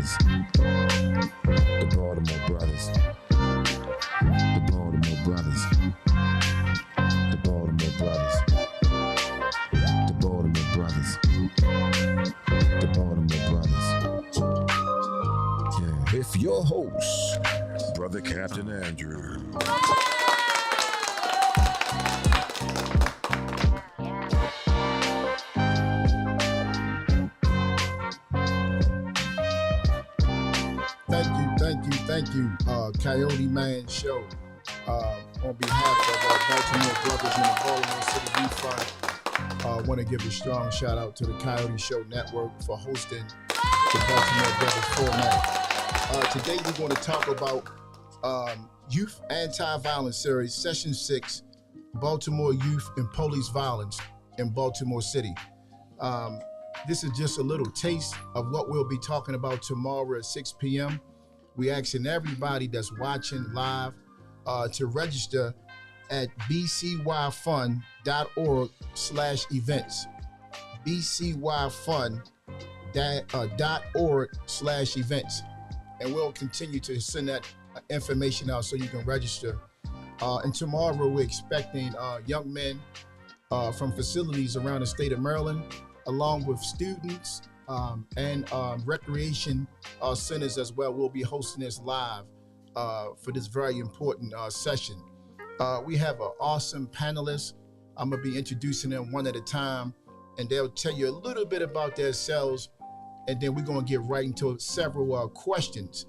brothers. The Baltimore brothers. The Baltimore brothers. The Baltimore brothers. The Baltimore brothers. The Baltimore brothers. Yeah. With your host, Brother Captain Andrew. Thank you, Coyoteman Show. On behalf of Baltimore Brothers and the Baltimore City Youth Fund, I want to give a strong shout out to the Coyote Show Network for hosting the Baltimore Brothers format. Today we're going to talk about Youth Anti-Violence Series, Session 6, Baltimore Youth and Police Violence in Baltimore City. This is just a little taste of what we'll be talking about tomorrow at 6 p.m. We asking everybody that's watching live to register at bcyfund.org/events. bcyfund.org/events. And we'll continue to send that information out so you can register. And tomorrow we're expecting young men from facilities around the state of Maryland, along with students and recreation centers as well. We'll be hosting this live for this very important session. We have an awesome panelist. I'm gonna be introducing them one at a time, and they'll tell you a little bit about themselves, and then we're gonna get right into several questions.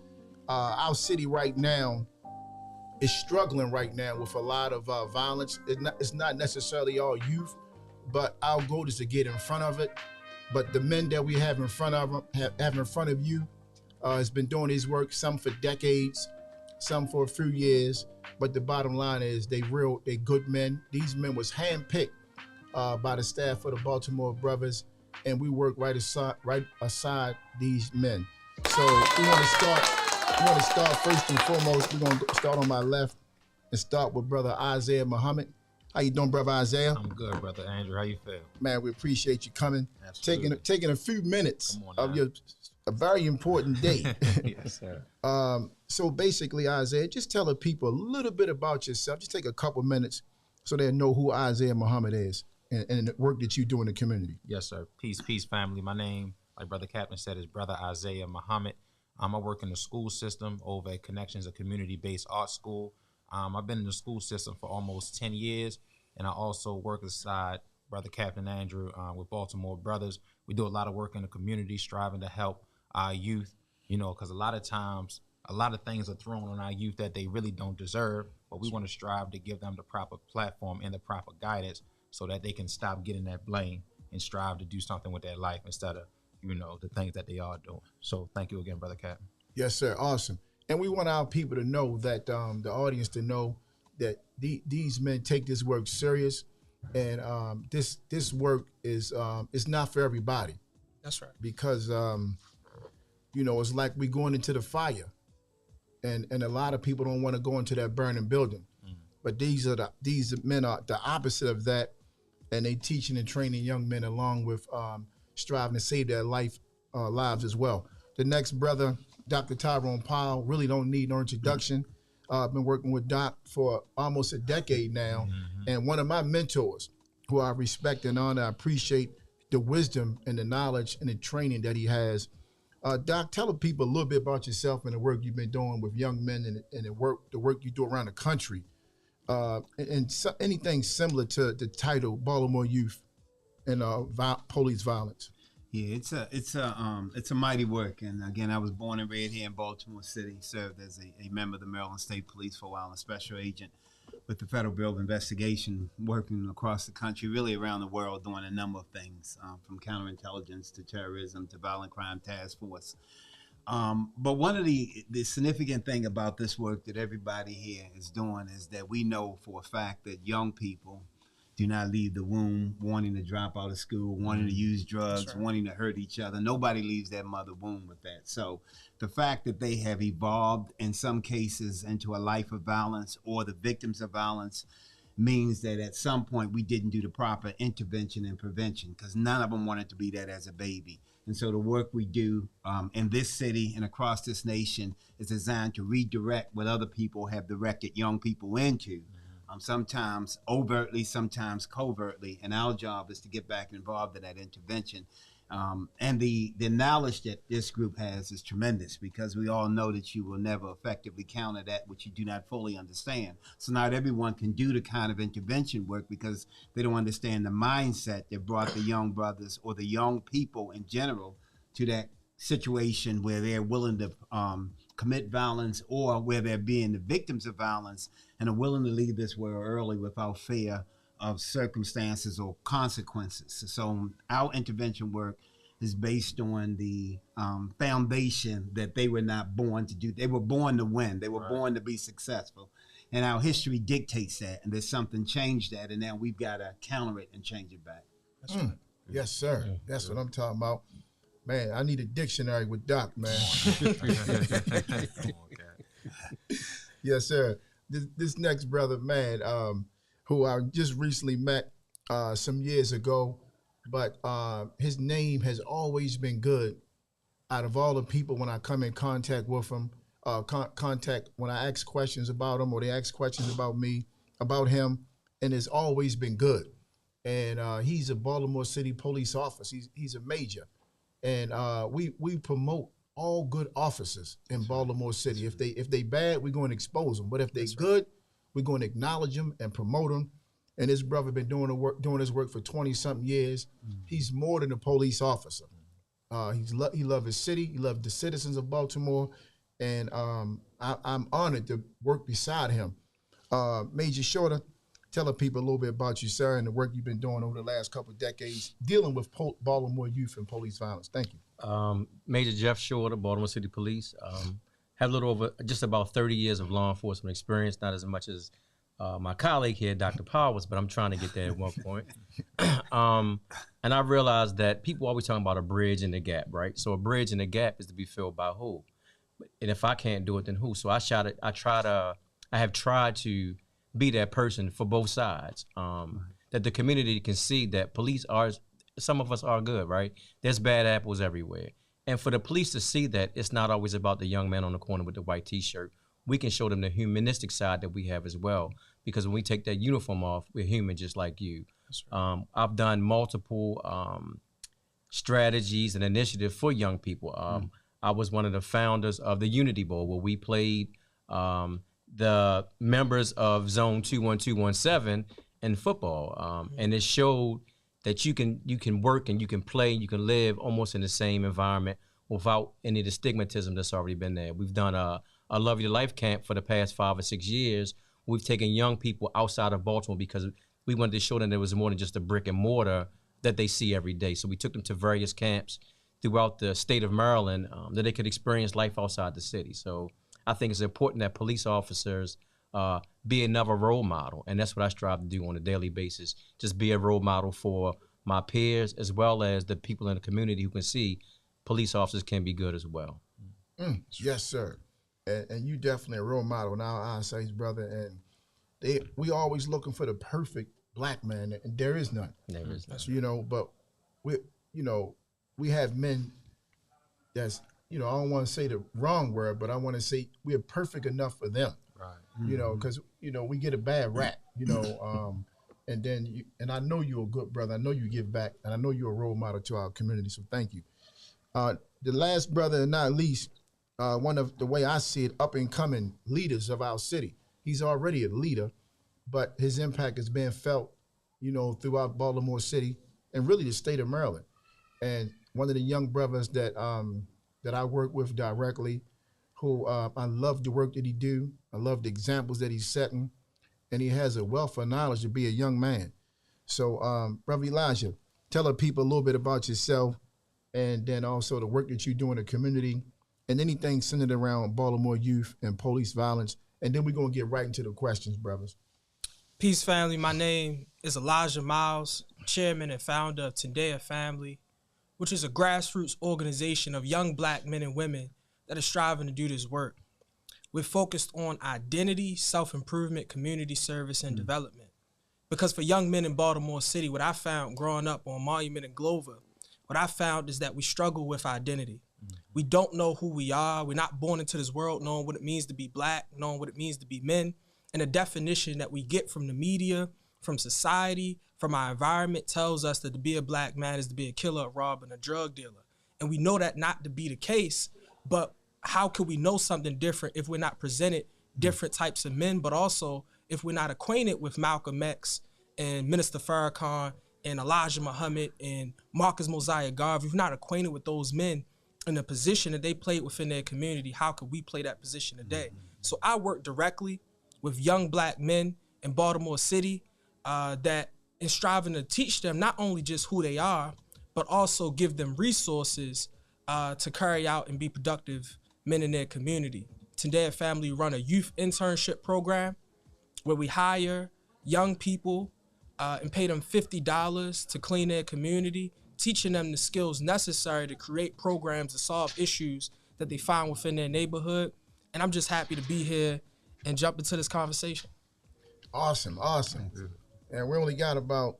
Our city right now is struggling right now with a lot of violence. It's not necessarily all youth, but our goal is to get in front of it. But the men that we have in front of you has been doing his work, some for decades, some for a few years. But the bottom line is they good men. These men was handpicked by the staff of the Baltimore Brothers, and we work right aside these men. So we want to start first and foremost. We're going to start on my left and start with Brother Isaiah Muhammad. How you doing, Brother Isaiah? I'm good, Brother Andrew. How you feel? Man, we appreciate you coming. Absolutely. Taking a few minutes of a very important day. Yes, sir. So basically, Isaiah, just tell the people a little bit about yourself. Just take a couple minutes so they know who Isaiah Muhammad is and the work that you do in the community. Yes, sir. Peace, family. My name, like Brother Captain said, is Brother Isaiah Muhammad. I work in the school system over at Connections, a community-based art school. I've been in the school system for almost 10 years, and I also work aside Brother Captain Andrew with Baltimore Brothers. We do a lot of work in the community, striving to help our youth, because a lot of times, a lot of things are thrown on our youth that they really don't deserve, but we want to strive to give them the proper platform and the proper guidance so that they can stop getting that blame and strive to do something with their life instead of, the things that they are doing. So thank you again, Brother Captain. Yes, sir. Awesome. And we want our people to know that, the audience to know that these men take this work serious, and this work is it's not for everybody. That's right. Because it's like we going into the fire, and a lot of people don't want to go into that burning building. But these men are the opposite of that, and they teaching and training young men along with striving to save their lives as well. The next brother, Dr. Tyrone Powell, really don't need no introduction. I've been working with Doc for almost a decade now, and one of my mentors who I respect and honor. I appreciate the wisdom and the knowledge and the training that he has. Doc, tell the people a little bit about yourself and the work you've been doing with young men and the work you do around the country, and anything similar to the title Baltimore Youth and Police Violence. Yeah, it's a mighty work, and again, I was born and raised here in Baltimore City. Served as a member of the Maryland State Police for a while, and a special agent with the Federal Bureau of Investigation, working across the country, really around the world, doing a number of things, from counterintelligence to terrorism to violent crime task force. But one of the significant thing about this work that everybody here is doing is that we know for a fact that young people do not leave the womb wanting to drop out of school, wanting to use drugs, wanting to hurt each other. Nobody leaves that mother womb with that. So the fact that they have evolved in some cases into a life of violence or the victims of violence means that at some point we didn't do the proper intervention and prevention, because none of them wanted to be that as a baby. And so the work we do in this city and across this nation is designed to redirect what other people have directed young people into, sometimes overtly, sometimes covertly. And our job is to get back involved in that intervention. And the knowledge that this group has is tremendous, because we all know that you will never effectively counter that which you do not fully understand. So not everyone can do the kind of intervention work because they don't understand the mindset that brought the young brothers or the young people in general to that situation where they're willing to commit violence, or where they're being the victims of violence and are willing to leave this world early without fear of circumstances or consequences. So our intervention work is based on the foundation that they were not born to do. They were born to win. They were born to be successful. And our history dictates that, and there's something changed that, and now we've got to counter it and change it back. That's right. Yes, sir. That's what I'm talking about. Man, I need a dictionary with Doc, man. Yes, sir. This next brother, man, who I just recently met some years ago, but his name has always been good out of all the people when I come in contact with him, when I ask questions about him or they ask questions about me, about him, and it's always been good. And he's a Baltimore City police officer. He's a major. And we promote all good officers in Baltimore City. If they bad, we're going to expose them. But if they good, we're going to acknowledge them and promote them. And this brother been doing his work for 20-something years. He's more than a police officer. He loves his city. He loves the citizens of Baltimore. And I'm honored to work beside him. Major Shorter, tell the people a little bit about you, sir, and the work you've been doing over the last couple of decades dealing with Baltimore youth and police violence. Thank you. Major Jeff Shorter, Baltimore City Police. Have a little over just about 30 years of law enforcement experience, not as much as my colleague here, Dr. Powers, but I'm trying to get there at one point. And I realized that people always talking about a bridge and a gap, right? So a bridge and a gap is to be filled by who? And if I can't do it, then who? So I have tried to be that person for both sides, that the community can see that police are, some of us are good, right? There's bad apples everywhere. And for the police to see that it's not always about the young man on the corner with the white t-shirt, we can show them the humanistic side that we have as well. Because when we take that uniform off, we're human just like you. Right. I've done multiple strategies and initiatives for young people. I was one of the founders of the Unity Bowl, where we played the members of Zone 21217 in football. And it showed that you can work and you can play, you can live almost in the same environment without any of the stigmatism that's already been there. We've done a Love Your Life camp for the past 5 or 6 years. We've taken young people outside of Baltimore because we wanted to show them there was more than just a brick and mortar that they see every day. So we took them to various camps throughout the state of Maryland that they could experience life outside the city. So I think it's important that police officers be another role model. And that's what I strive to do on a daily basis. Just be a role model for my peers as well as the people in the community who can see police officers can be good as well. Yes, sir. And you definitely a role model in our eyes, brother. And we always looking for the perfect black man, and there is none. There is none. You know, but we have men that's, I don't want to say the wrong word, but I want to say we're perfect enough for them. Right. Because we get a bad rap. And then and I know you're a good brother. I know you give back, and I know you're a role model to our community. So thank you. The last brother and not least, one of the way I see it, up and coming leaders of our city. He's already a leader, but his impact is being felt, throughout Baltimore City and really the state of Maryland. And one of the young brothers that I work with directly, who I love the work that he do. I love the examples that he's setting, and he has a wealth of knowledge to be a young man. So, Brother Elijah, tell the people a little bit about yourself, and then also the work that you do in the community, and anything centered around Baltimore youth and police violence. And then we're going to get right into the questions, brothers. Peace, family. My name is Elijah Miles, chairman and founder of Tendea Family, which is a grassroots organization of young black men and women that are striving to do this work. We're focused on identity, self-improvement, community service, and development. Because for young men in Baltimore City, what I found growing up on Monument and Glover what I found is that we struggle with identity. We don't know who we are. We're not born into this world knowing what it means to be black, knowing what it means to be men. And the definition that we get from the media, from society, from our environment tells us that to be a black man is to be a killer, a robber, and a drug dealer. And we know that not to be the case, but how could we know something different if we're not presented different types of men, but also if we're not acquainted with Malcolm X and Minister Farrakhan and Elijah Muhammad and Marcus Mosiah Garvey, if we're not acquainted with those men in the position that they played within their community, how could we play that position today? So I work directly with young black men in Baltimore City that is striving to teach them not only just who they are, but also give them resources to carry out and be productive men in their community. Today, a family run a youth internship program where we hire young people and pay them $50 to clean their community, teaching them the skills necessary to create programs to solve issues that they find within their neighborhood. And I'm just happy to be here and jump into this conversation. Awesome. And we only got about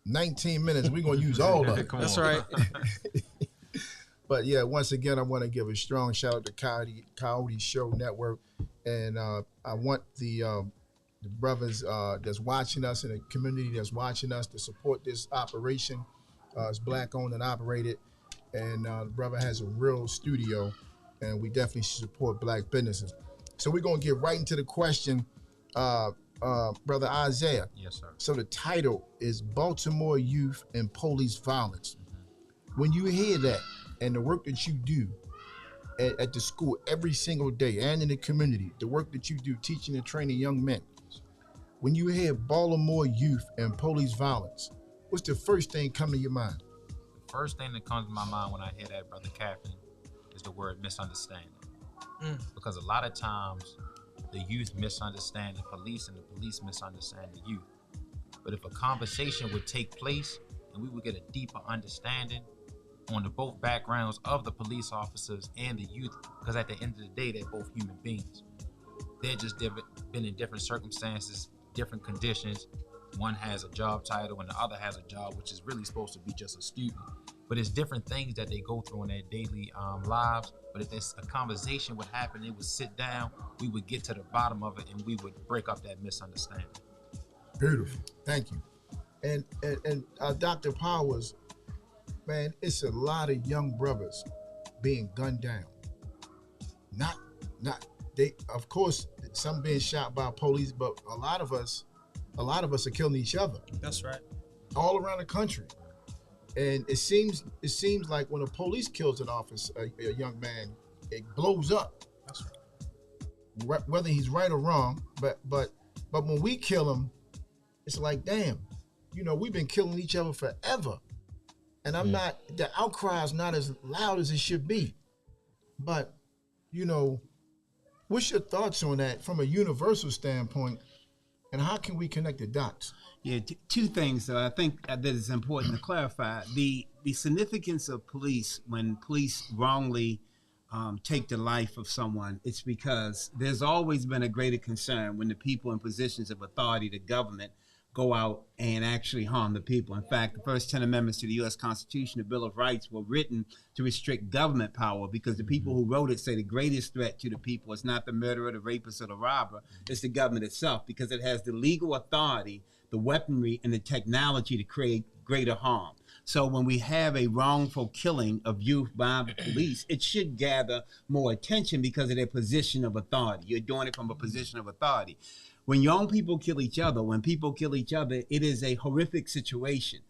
19 minutes. We're going to use all of it. That's right. But yeah, once again, I want to give a strong shout out to Coyote Show Network. And I want the brothers that's watching us in the community that's watching us to support this operation. It's black owned and operated. And the brother has a real studio, and we definitely should support black businesses. So we're going to get right into the question, Brother Isaiah. Yes, sir. So the title is Baltimore Youth and Police Violence. When you hear that and the work that you do at the school every single day and in the community, the work that you do teaching and training young men, when you hear Baltimore Youth and Police Violence, what's the first thing come to your mind? The first thing that comes to my mind when I hear that, Brother Captain, is the word misunderstanding. Because a lot of times the youth misunderstand the police and the police misunderstand the youth. But if a conversation would take place and we would get a deeper understanding on the both backgrounds of the police officers and the youth, because at the end of the day, they're both human beings. They're just been in different circumstances, different conditions. One has a job title and the other has a job, which is really supposed to be just a student. But it's different things that they go through in their daily lives. But if there's a conversation would happen, they would sit down, we would get to the bottom of it, and we would break up that misunderstanding. Beautiful. Thank you. And Dr. Powers, man, it's a lot of young brothers being gunned down. They, of course, some being shot by police, but a lot of us are killing each other. That's right. All around the country. And it seems like when a police kills an officer, a young man, it blows up. That's right. Whether he's right or wrong, but when we kill him, it's like, damn, we've been killing each other forever. And the outcry is not as loud as it should be. But, what's your thoughts on that from a universal standpoint, and how can we connect the dots? Yeah, two things, though, I think that is important to clarify. The significance of police, when police wrongly take the life of someone, it's because there's always been a greater concern when the people in positions of authority, the government, go out and actually harm the people. In fact, the first 10 amendments to the U.S. Constitution, the Bill of Rights, were written to restrict government power because the people who wrote it say the greatest threat to the people is not the murderer, the rapist, or the robber. It's the government itself, because it has the legal authority, the weaponry, and the technology to create greater harm. So when we have a wrongful killing of youth by the police, it should gather more attention because of their position of authority. You're doing it from a position of authority. When young people kill each other, it is a horrific situation.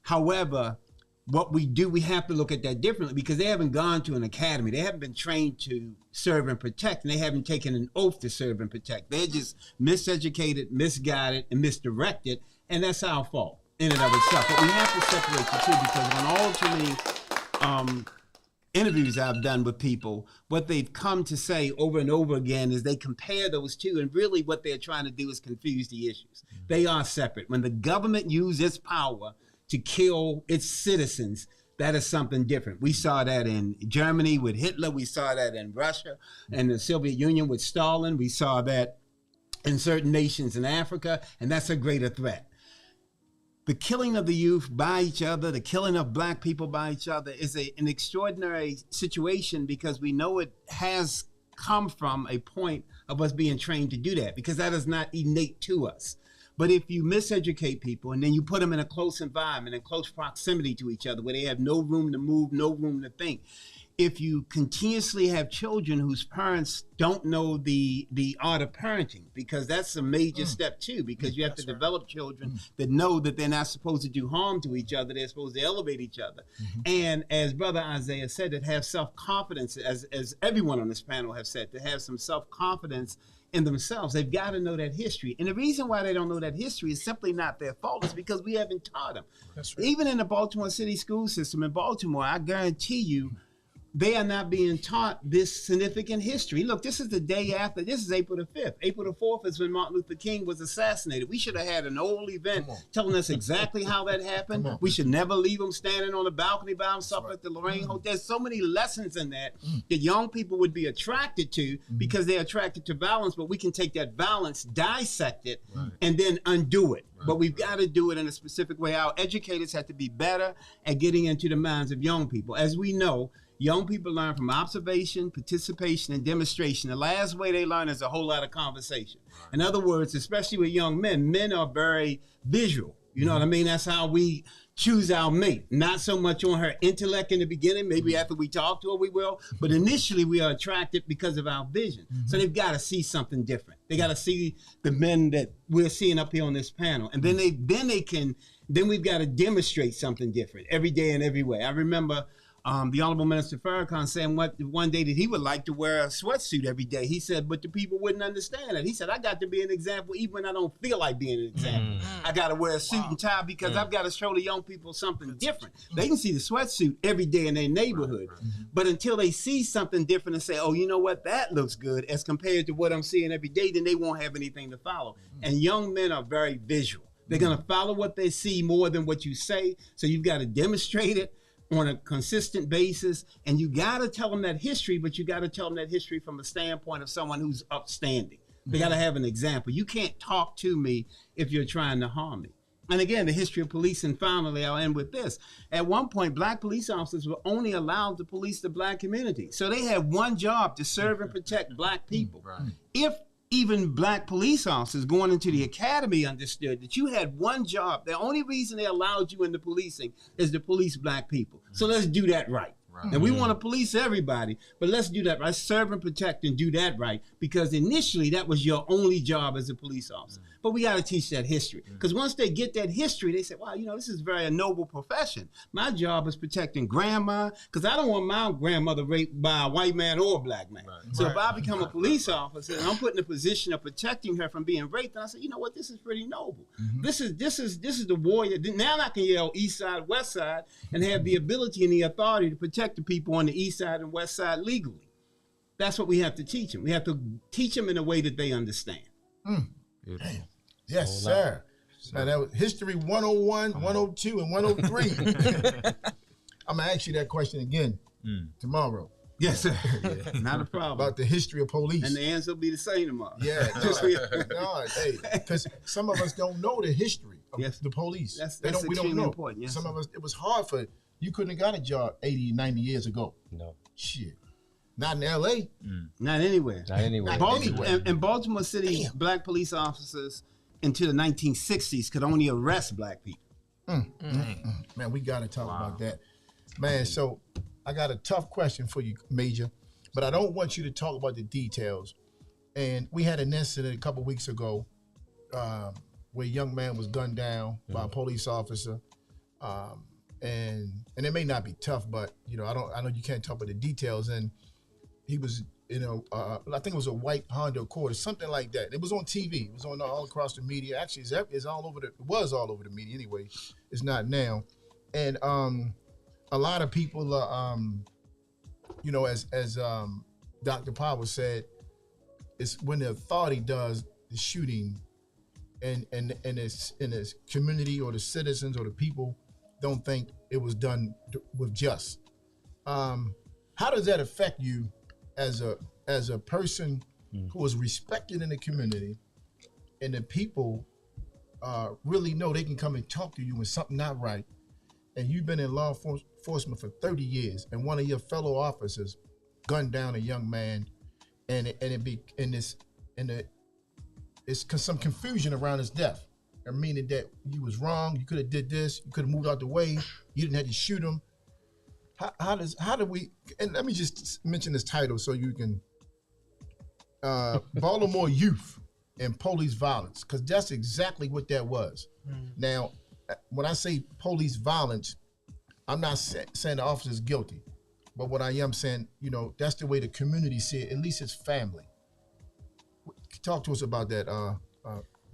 However, what we do, we have to look at that differently because they haven't gone to an academy. They haven't been trained to serve and protect, and they haven't taken an oath to serve and protect. They're just miseducated, misguided, and misdirected, and that's our fault in and of itself. But we have to separate the two because on all too many interviews I've done with people, what they've come to say over and over again is they compare those two, and really what they're trying to do is confuse the issues. They are separate. When the government uses its power to kill its citizens, that is something different. We saw that in Germany with Hitler. We saw that in Russia and the Soviet Union with Stalin. We saw that in certain nations in Africa, and that's a greater threat. the killing of the youth by each other, the killing of black people by each other is an extraordinary situation, because we know it has come from a point of us being trained to do that, because that is not innate to us. But if you miseducate people and then you put them in a close environment, in close proximity to each other, where they have no room to move, no room to think, if you continuously have children whose parents don't know the art of parenting, because that's a major step too, because you have to develop children that know that they're not supposed to do harm to each other, they're supposed to elevate each other. And as Brother Isaiah said, that have self-confidence, as everyone on this panel has said, to have some self-confidence in themselves. They've got to know that history. And the reason why they don't know that history is simply not their fault. It's because we haven't taught them. That's right. Even in the Baltimore City school system in Baltimore, I guarantee you, they are not being taught this significant history. Look, this is the day after. This is April the 5th. April the 4th is when Martin Luther King was assassinated. We should have had an old event telling us exactly how that happened. We should never leave him standing on the balcony by himself at the Lorraine Hotel. There's so many lessons in that that young people would be attracted to, because they're attracted to violence, but we can take that violence, dissect it, and then undo it. But we've got to do it in a specific way. Our educators have to be better at getting into the minds of young people. As we know, young people learn from observation, participation, and demonstration. The last way they learn is a whole lot of conversation. In other words, especially with young men, men are very visual. You know what I mean? That's how we choose our mate. Not so much on her intellect in the beginning. Maybe after we talk to her, we will. But initially, we are attracted because of our vision. So they've got to see something different. They got to see the men that we're seeing up here on this panel. And then we've got to demonstrate something different every day and every way. I remember the Honorable Minister Farrakhan saying one day that he would like to wear a sweatsuit every day. He said, but the people wouldn't understand it. He said, I got to be an example even when I don't feel like being an example. I got to wear a suit and tie because I've got to show the young people something different. They can see the sweatsuit every day in their neighborhood. But until they see something different and say, oh, you know what, that looks good as compared to what I'm seeing every day, then they won't have anything to follow. And young men are very visual. They're going to follow what they see more than what you say. So you've got to demonstrate it on a consistent basis, and you got to tell them that history, but you got to tell them that history from a standpoint of someone who's upstanding. They got to have an example. You can't talk to me if you're trying to harm me. And again, the history of policing, finally, I'll end with this. At one point, black police officers were only allowed to police the black community. So they had one job, to serve and protect black people. If even black police officers going into the academy understood that you had one job, the only reason they allowed you into policing is to police black people. So let's do that right. And we want to police everybody, but let's do that right. Serve and protect and do that right, because initially that was your only job as a police officer. But we got to teach that history, because once they get that history, they say, wow, you know, this is very a noble profession. My job is protecting grandma, because I don't want my grandmother raped by a white man or a black man. So if I become a police officer and I'm put in a position of protecting her from being raped, then I say, you know what, this is pretty noble. This is the warrior. Now I can yell east side, west side, and have the ability and the authority to protect the people on the east side and west side legally. That's what we have to teach them. We have to teach them in a way that they understand. Yes, sir. Now, that was History 101, 102, and 103. I'm going to ask you that question again tomorrow. Yes, sir. Not a problem. About the history of police. And the answer will be the same tomorrow. Yeah. Because some of us don't know the history of the police. We don't know. Important. Yes, some of us, it was hard for, you couldn't have got a job 80, 90 years ago. No. Shit. Not in L.A. Not anywhere. Not anywhere. In Baltimore City, black police officers into the 1960s could only arrest black people. Man, we got to talk about that. Man, so I got a tough question for you, Major, but I don't want you to talk about the details. And we had an incident a couple weeks ago where a young man was gunned down by a police officer. And it may not be tough, but you know, I know you can't talk about the details. And he was, you know, I think it was a white Honda Accord or something like that. It was on TV. It was on all across the media. Actually, it was all over the media anyway. It's not now. And a lot of people are, you know, as Dr. Powell said, it's when the authority does the shooting, and it's in this community or the citizens or the people don't think it was done with just. How does that affect you as a person who is respected in the community, and the people really know they can come and talk to you when something not right, and you've been in law enforcement for 30 years, and one of your fellow officers gunned down a young man, and it's some confusion around his death, meaning that you was wrong, you could have did this, you could have moved out the way, you didn't have to shoot him. How do we? And let me just mention this title so you can. Baltimore youth and police violence, because that's exactly what that was. Now, when I say police violence, I'm not saying the officer's guilty, but what I am saying, that's the way the community see it. At least it's family. Talk to us about that.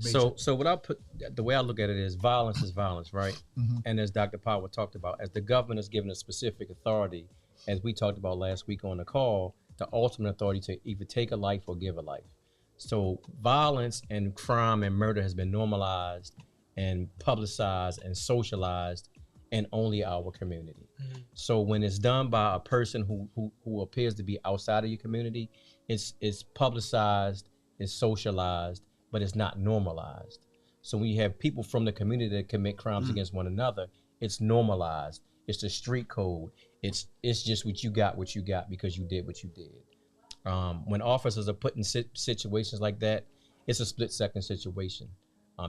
Major. So what the way I look at it is violence, right? Mm-hmm. And as Dr. Power talked about, as the governor's given a specific authority, as we talked about last week on the call, the ultimate authority to either take a life or give a life. So violence and crime and murder has been normalized and publicized and socialized in only our community. Mm-hmm. So when it's done by a person who appears to be outside of your community, it's publicized, it's socialized, but it's not normalized. So when you have people from the community that commit crimes against one another, it's normalized. It's the street code. It's just what you got because you did what you did. When officers are put in situations like that, it's a split-second situation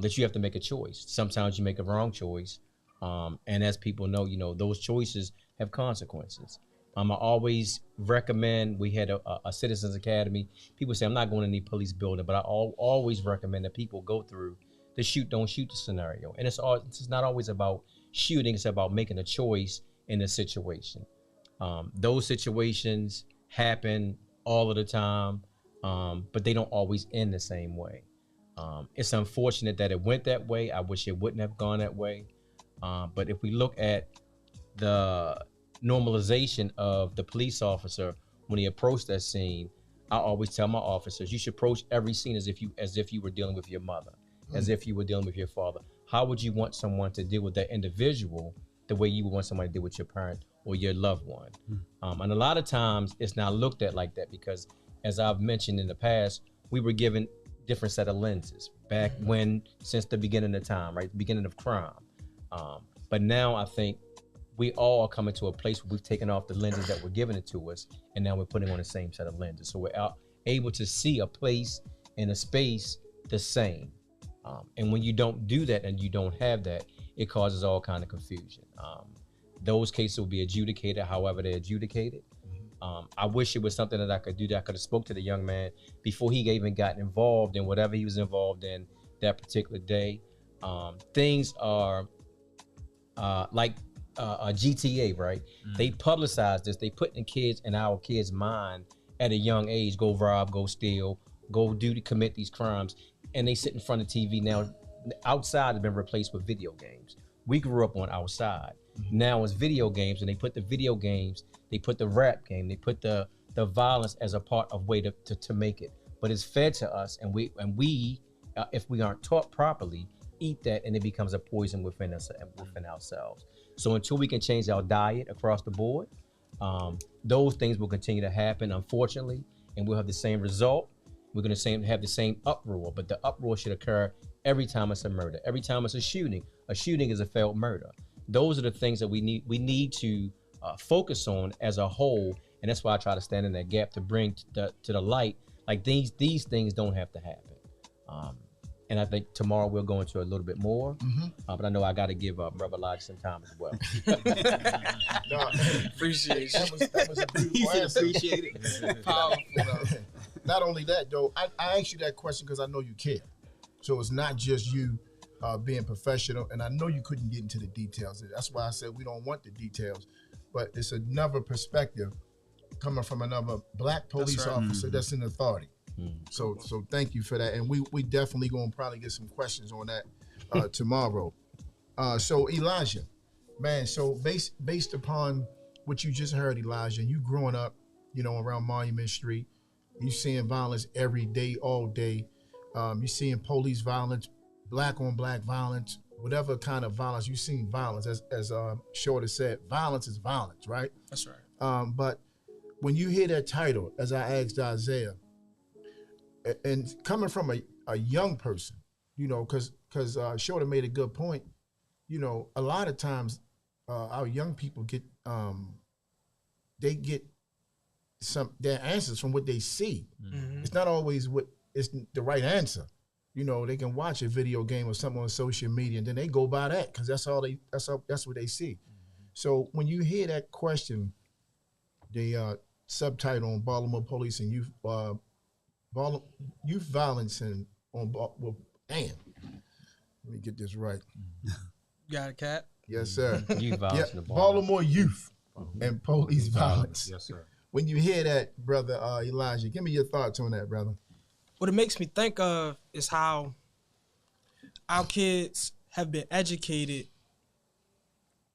that you have to make a choice. Sometimes you make a wrong choice, and as people know, those choices have consequences. I always recommend, we had a Citizens Academy. People say, I'm not going to any police building, but I always recommend that people go through the shoot, don't shoot the scenario. And it's not always about shooting, it's about making a choice in a situation. Those situations happen all of the time, but they don't always end the same way. It's unfortunate that it went that way. I wish it wouldn't have gone that way. But if we look at the normalization of the police officer when he approached that scene, I always tell my officers, you should approach every scene as if you were dealing with your mother, as if you were dealing with your father. How would you want someone to deal with that individual the way you would want somebody to deal with your parent or your loved one? And a lot of times it's not looked at like that because, as I've mentioned in the past, we were given different set of lenses back when, since the beginning of time, right? The beginning of crime. But now I think we all are coming to a place where we've taken off the lenses that were given it to us, and now we're putting on the same set of lenses. So we're able to see a place and a space the same. And when you don't do that and you don't have that, it causes all kind of confusion. Those cases will be adjudicated however they're adjudicated. I wish it was something that I could do, that I could have spoke to the young man before he even got involved in whatever he was involved in that particular day. Things are like a GTA, right? They publicize this. They put in our kids' mind at a young age, go rob, go steal, commit these crimes. And they sit in front of TV now. Outside has been replaced with video games. We grew up on outside. Now it's video games, and they put the video games, they put the rap game, they put the violence as a part of way to make it. But it's fed to us, and we if we aren't taught properly, eat that, and it becomes a poison within us and within ourselves. So until we can change our diet across the board, those things will continue to happen, unfortunately, and we'll have the same result. We're going to have the same uproar, but the uproar should occur every time it's a murder, every time it's a shooting. A shooting is a failed murder. Those are the things that we need to focus on as a whole, and that's why I try to stand in that gap to bring to the light, like these things don't have to happen. And I think tomorrow we'll go into a little bit more, but I know I got to give Brother Elijah some time as well. No, Appreciate you. that was a beautiful answer. Appreciate it. Powerful. Not only that, though, I asked you that question because I know you care. So it's not just you being professional, and I know you couldn't get into the details. That's why I said we don't want the details, but it's another perspective coming from another black police officer that's in authority. So thank you for that, and we definitely gonna probably get some questions on that tomorrow. So Elijah, man, so based upon what you just heard, Elijah, you growing up, around Monument Street, you seeing violence every day, all day. You seeing police violence, black on black violence, whatever kind of violence. You seen violence, as Shorter said, violence is violence, right? That's right. But when you hear that title, as I asked Isaiah, and coming from a young person, because because Shorter made a good point. You know, a lot of times our young people get they get their answers from what they see. Mhm. It's not always what is the right answer. You know, they can watch a video game or something on social media and then they go by that because that's what they see. So when you hear that question, the subtitle on Baltimore police and youth violence and damn, let me get this right. Got it, Cap? Yes, sir. Youth violence in the Baltimore youth and police violence. Yes, sir. When you hear that, brother Elijah, give me your thoughts on that, brother. What it makes me think of is how our kids have been educated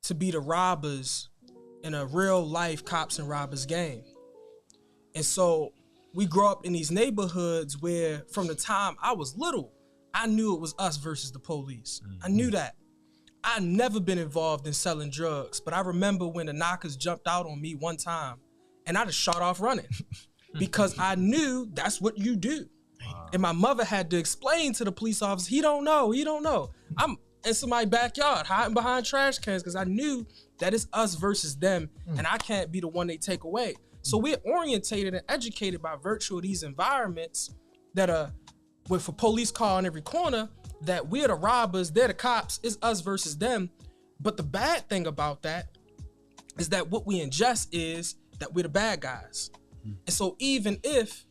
to be the robbers in a real life cops and robbers game. And so we grow up in these neighborhoods where from the time I was little, I knew it was us versus the police. I knew that. I never been involved in selling drugs, but I remember when the knockers jumped out on me one time and I just shot off running because I knew that's what you do. And my mother had to explain to the police officer, he don't know. I'm in somebody's backyard hiding behind trash cans because I knew that it's us versus them and I can't be the one they take away. So we're orientated and educated by virtue of these environments that are with a police car on every corner, that we're the robbers, they're the cops, it's us versus them. But the bad thing about that is that what we ingest is that we're the bad guys. And so even if,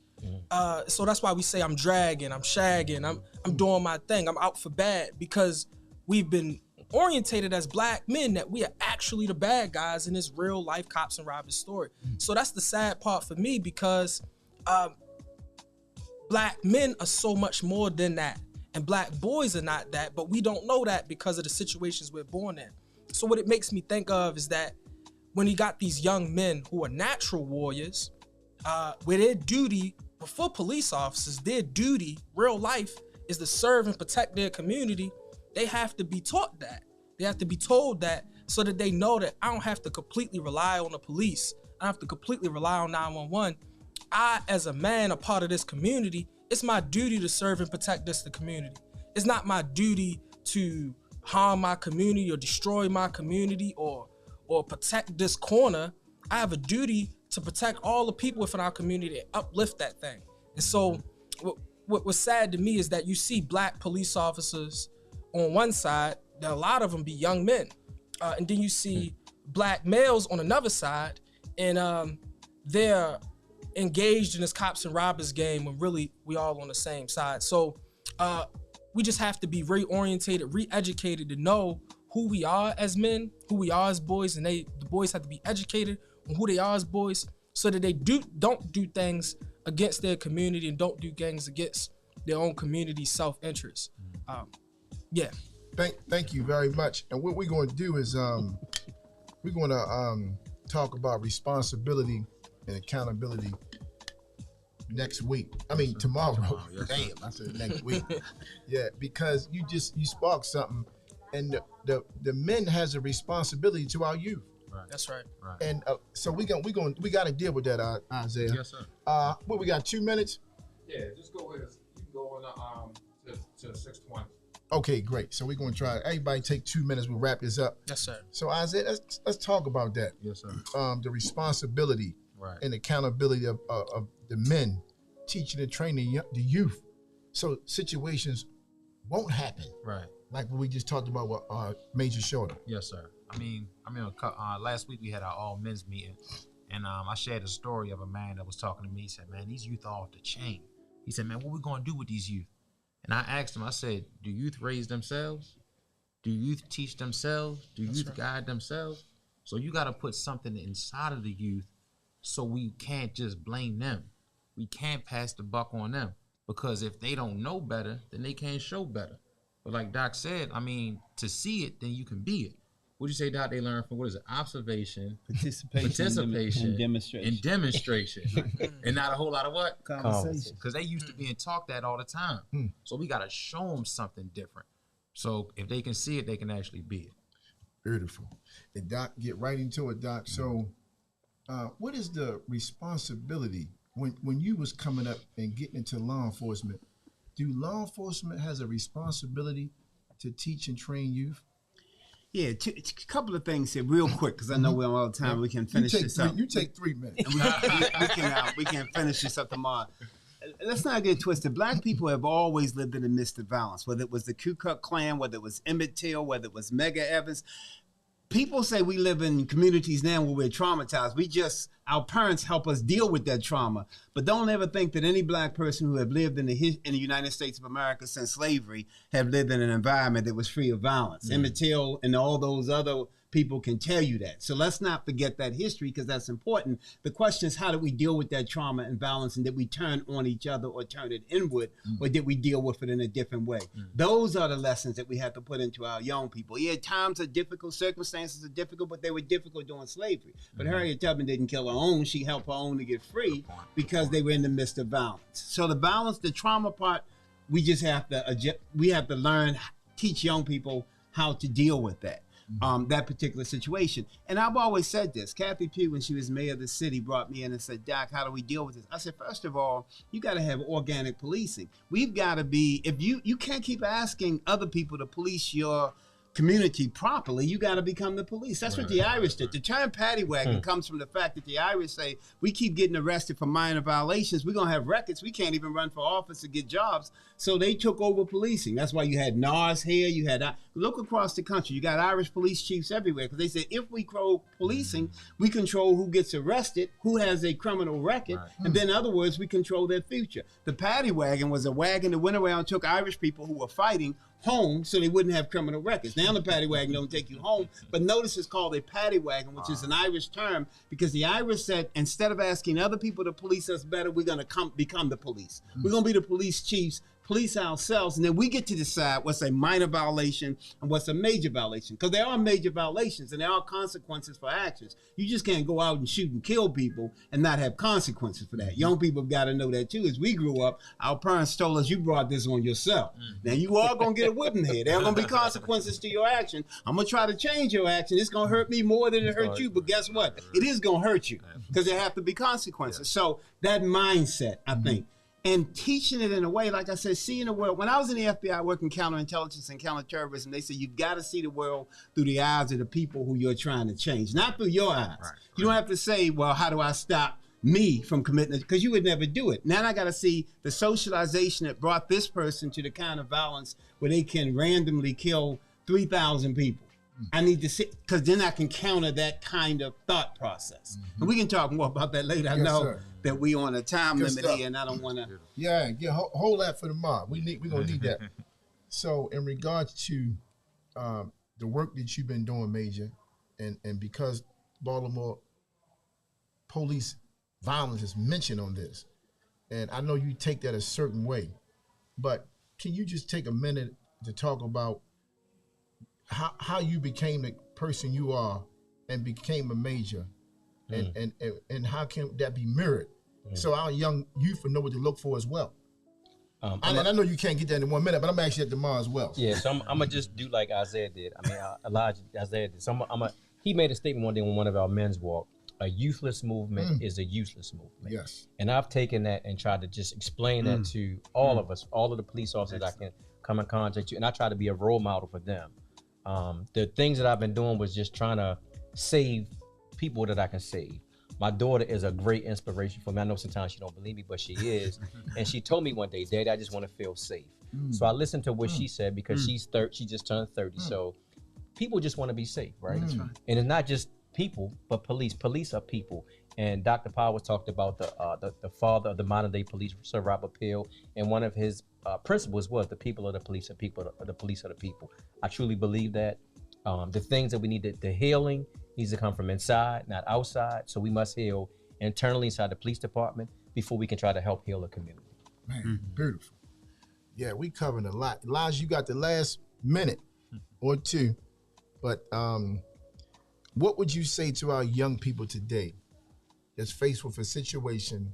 so that's why we say I'm dragging, I'm shagging, I'm doing my thing, I'm out for bad, because we've been orientated as black men that we are actually the bad guys in this real life cops and robbers story. So that's the sad part for me, because black men are so much more than that. And black boys are not that, but we don't know that because of the situations we're born in. So what it makes me think of is that when you got these young men who are natural warriors, where their duty, before police officers, their duty, real life, is to serve and protect their community, they have to be taught that. They have to be told that so that they know that I don't have to completely rely on the police. I don't have to completely rely on 911. I, as a man, a part of this community, it's my duty to serve and protect the community. It's not my duty to harm my community or destroy my community or protect this corner. I have a duty to protect all the people within our community and uplift that thing. And so what's sad to me is that you see black police officers on one side, that a lot of them be young men. And then you see black males on another side, and they're engaged in this cops and robbers game when really we all on the same side. So we just have to be reorientated, re-educated to know who we are as men, who we are as boys, and the boys have to be educated on who they are as boys so that they don't do things against their community and don't do things against their own community's self-interest. Yeah. Thank you very much. And what we're going to do is we're going to talk about responsibility and accountability next week. I mean tomorrow. Yes, Damn, I said next week. Yeah, because you sparked something, and the men has a responsibility to our youth. Right. That's right. Right. And so we got to deal with that, Isaiah. Yes, sir. What we got? 2 minutes. Yeah, just go with us. You can go on to 6:20. Okay, great. So we're going to try. Everybody take 2 minutes. We'll wrap this up. Yes, sir. So Isaiah, let's talk about that. Yes, sir. The responsibility Right. and accountability of the men teaching and training the youth, so situations won't happen. Right. Like what we just talked about with Major Shorter. Yes, sir. I mean, last week we had our all men's meeting, and I shared a story of a man that was talking to me. He said, "Man, these youth are off the chain." He said, "Man, what we gonna do with these youth?" And I asked him. I said, "Do youth raise themselves? Do youth teach themselves? Do youth guide themselves?" So you got to put something inside of the youth, so we can't just blame them. We can't pass the buck on them, because if they don't know better, then they can't show better. But like Doc said, I mean, to see it, then you can be it. What'd you say, Doc? They learn from, what is it? Observation, participation, and demonstration, and not a whole lot of what? Conversation. Because they used to being taught that all the time. So we got to show them something different. So if they can see it, they can actually be it. Beautiful. And Doc, get right into it, Doc. So what is the responsibility when you was coming up and getting into law enforcement? Do law enforcement has a responsibility to teach and train youth? Yeah, a couple of things here, real quick, because I know we're all the time. Yeah. We can finish this up. You take 3 minutes. And we can finish this up tomorrow. Let's not get twisted. Black people have always lived in the midst of violence, whether it was the Ku Klux Klan, whether it was Emmett Till, whether it was Medgar Evers. People say we live in communities now where we're traumatized. Our parents help us deal with that trauma. But don't ever think that any black person who have lived in the United States of America since slavery have lived in an environment that was free of violence. Emmett Till and all those other people can tell you that. So let's not forget that history, because that's important. The question is, how do we deal with that trauma and violence, and did we turn on each other or turn it inward, or did we deal with it in a different way? Those are the lessons that we have to put into our young people. Yeah, times are difficult, circumstances are difficult, but they were difficult during slavery. But Harriet Tubman didn't kill her own. She helped her own to get free because they were in the midst of violence. So the violence, the trauma part, we just have to learn, teach young people how to deal with that. That particular situation. And I've always said this. Kathy Pugh, when she was mayor of the city, brought me in and said, Doc, how do we deal with this? I said, first of all, you got to have organic policing. We've got to be, if you can't keep asking other people to police your community properly, you got to become the police. That's what the Irish did. The term paddy wagon comes from the fact that the Irish say, we keep getting arrested for minor violations. We're going to have records. We can't even run for office to get jobs. So they took over policing. That's why you had NARS here. You had, look across the country, you got Irish police chiefs everywhere, because they said, if we control policing, we control who gets arrested, who has a criminal record, and then in other words, we control their future. The paddy wagon was a wagon that went around and took Irish people who were fighting home so they wouldn't have criminal records. Now the paddy wagon don't take you home, but notice it's called a paddy wagon, which is an Irish term, because the Irish said, instead of asking other people to police us better, we're going to become the police. We're going to be the police chiefs, police ourselves, and then we get to decide what's a minor violation and what's a major violation, because there are major violations and there are consequences for actions. You just can't go out and shoot and kill people and not have consequences for that. Young people have got to know that too. As we grew up, our parents told us, you brought this on yourself. Now you are going to get a whipping here. There are going to be consequences to your action. I'm going to try to change your action. It's going to hurt me more than it hurt you, but guess what? It is going to hurt you, because there have to be consequences. So that mindset, I think, and teaching it in a way, like I said, seeing the world. When I was in the FBI working counterintelligence and counterterrorism, they said you've got to see the world through the eyes of the people who you're trying to change, not through your eyes. You don't have to say, well, how do I stop me from committing it? Because you would never do it. Now I got to see the socialization that brought this person to the kind of violence where they can randomly kill 3,000 people. I need to see, because then I can counter that kind of thought process. And we can talk more about that later. I know that we on a time limit here, and I don't want to. Yeah, hold that for tomorrow. We're gonna need that. So, in regards to the work that you've been doing, Major, and because Baltimore police violence is mentioned on this, and I know you take that a certain way, but can you just take a minute to talk about how you became the person you are and became a major, and how can that be mirrored so our young youth will know what to look for as well? I know you can't get that in 1 minute, but I'm actually at tomorrow as well. Yeah, so I'm gonna just do like Isaiah did. I mean, Isaiah did. So he made a statement one day on one of our men's walk. A youthless movement is a useless movement. Yes. And I've taken that and tried to just explain that to all of us, all of the police officers I can come in contact with, and I try to be a role model for them. The things that I've been doing was just trying to save people that I can save. My daughter is a great inspiration for me. I know sometimes she don't believe me, but she is. And she told me one day, Daddy, I just want to feel safe. So I listened to what she said, because she just turned 30. So people just want to be safe, right? That's right. And it's not just people, but police. Police are people. And Dr. Powers talked about the father of the modern day police, Sir Robert Peel, and one of his principles was the people of the police, and people of the police are the people. I truly believe that. The things that we need, the healing needs to come from inside, not outside. So we must heal internally inside the police department before we can try to help heal the community. Man, beautiful. Yeah, we covering a lot. Elijah, you got the last minute or two, but what would you say to our young people today that's faced with a situation,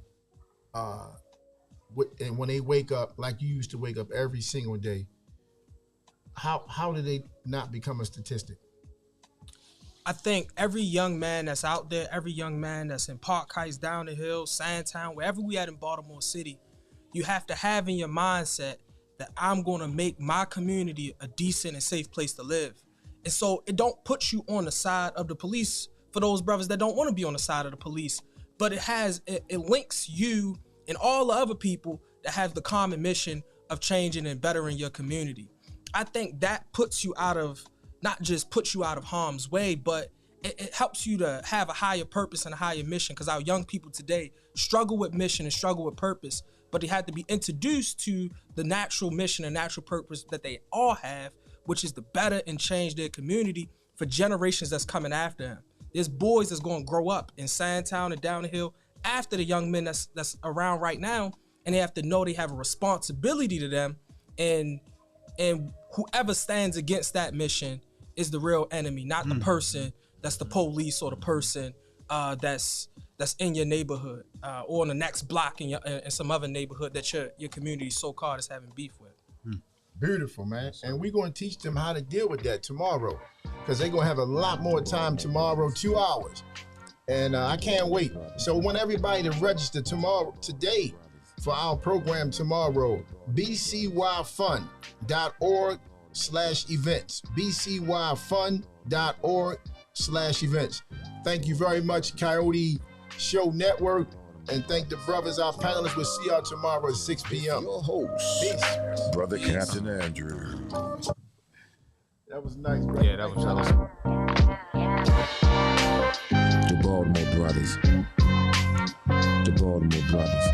and when they wake up, like you used to wake up every single day, how do they not become a statistic? I think every young man that's out there, every young man that's in Park Heights, Down the Hill, Sandtown, wherever we at in Baltimore City, you have to have in your mindset that I'm going to make my community a decent and safe place to live. And so it don't put you on the side of the police for those brothers that don't want to be on the side of the police, but it links you and all the other people that have the common mission of changing and bettering your community. I think that puts you not just puts you out of harm's way, but it helps you to have a higher purpose and a higher mission, because our young people today struggle with mission and struggle with purpose, but they had to be introduced to the natural mission and natural purpose that they all have, which is to better and change their community for generations that's coming after them. There's boys that's going to grow up in Sandtown and down the hill after the young men that's around right now, and they have to know they have a responsibility to them, and whoever stands against that mission is the real enemy, not the person that's the police or the person that's in your neighborhood or in the next block in some other neighborhood that your community so-called is having beef with. Beautiful, man. And we're going to teach them how to deal with that tomorrow, because they're going to have a lot more time tomorrow, 2 hours. And I can't wait. So I want everybody to register today for our program tomorrow, bcyfund.org/events, bcyfund.org/events. Thank you very much, Coyote Show Network. And thank the brothers, our panelists. We'll see y'all tomorrow at 6 p.m. Your host, Peace. Brother Captain Andrew. That was nice, bro. Yeah, that was The Baltimore Brothers. The Baltimore Brothers.